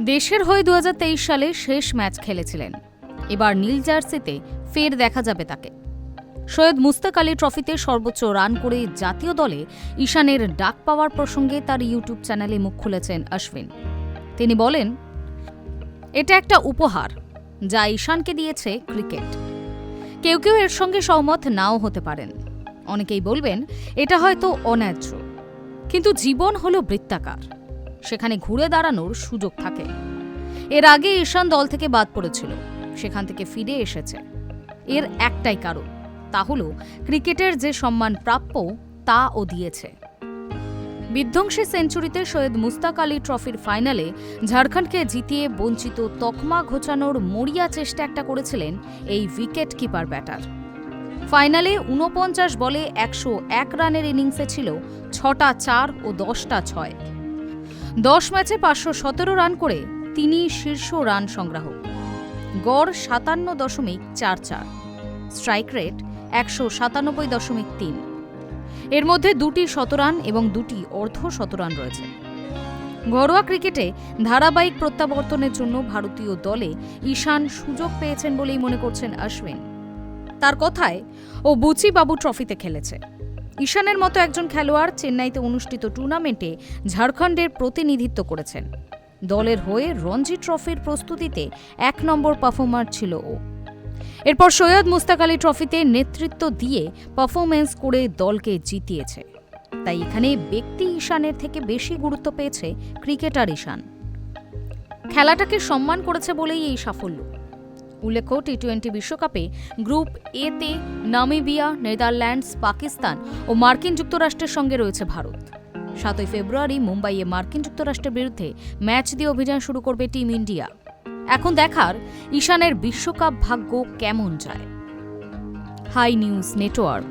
দেশের হয়ে 2023 সালে শেষ ম্যাচ খেলেছিলেন। এবার নীল জার্সিতে ফের দেখা যাবে তাকে। সৈয়দ মুস্তাক আলী ট্রফিতে সর্বোচ্চ রান করে জাতীয় দলে ঈশানের ডাক পাওয়ার প্রসঙ্গে তার ইউটিউব চ্যানেলে মুখ খুলেছেন অশ্বিন। তিনি বলেন, এটা একটা উপহার যা ঈশানকে দিয়েছে ক্রিকেট। কেউ কেউ এর সঙ্গে সহমত নাও হতে পারেন। অনেকেই বলবেন এটা হয়তো অন্যায্য, কিন্তু জীবন হলো বৃত্তাকার, সেখানে ঘুরে দাঁড়ানোর সুযোগ থাকে। এর আগে ঈশান দল থেকে বাদ পড়েছিল, সেখান থেকে ফিরে এসেছে। এর একটাই কারণ, তা হলো ক্রিকেটের যে সম্মান প্রাপ্য তা ও দিয়েছে। বিধ্বংসী সেঞ্চুরিতে সৈয়দ মুস্তাক আলী ট্রফির ফাইনালে ঝাড়খণ্ডকে জিতিয়ে বঞ্চিত তকমা ঘোচানোর মরিয়া চেষ্টা একটা করেছিলেন এই উইকেট কিপার ব্যাটার। ফাইনালে ৪৯ বলে ১০১ রানের ইনিংসে ছিল ৬টা ৪ ও ১০টা ৬। ১০ ম্যাচে ৫১৭ রান করে তিনি শীর্ষ রান সংগ্রাহক। গড় ৫৭.৪৪, স্ট্রাইক রেট ১৯৭.৩। এর মধ্যে ২টি শতরান এবং ২টি অর্ধ শতরান রয়েছে। ঘরোয়া ক্রিকেটে ধারাবাহিক প্রত্যাবর্তনের জন্য ভারতীয় দলে ঈশান সুযোগ পেয়েছেন বলেই মনে করছেন অশ্বিন। তার কথায়, ও বুচি বাবু ট্রফিতে খেলেছে। ঈশানের মতো একজন খেলোয়াড় চেন্নাইতে অনুষ্ঠিত টুর্নামেন্টে ঝাড়খণ্ডের প্রতিনিধিত্ব করেছেন। দলের হয়ে রঞ্জি ট্রফির প্রস্তুতিতে ১ নম্বর পারফর্মার ছিল ও। এরপর সৈয়দ মুস্তাক আলী ট্রফিতে নেতৃত্ব দিয়ে পারফরমেন্স করে দলকে জিতিয়েছে। তাই এখানে ব্যক্তি ঈশানের থেকে বেশি গুরুত্ব পেয়েছে ক্রিকেটার ঈশান। খেলাটাকে সম্মান করেছে বলেই এই সাফল্য। উল্লেখ্য, টি-20 বিশ্বকাপে গ্রুপ এ তে নামিবিয়া, নেদারল্যান্ডস, পাকিস্তান ও মার্কিন যুক্তরাষ্ট্রের সঙ্গে রয়েছে ভারত। ৭ই ফেব্রুয়ারি মুম্বাইয়ে মার্কিন যুক্তরাষ্ট্রের বিরুদ্ধে ম্যাচ দিয়ে অভিযান শুরু করবে টিম ইন্ডিয়া। এখন দেখার ঈশানের বিশ্বকাপ ভাগ্য কেমন যায়। Hi news network.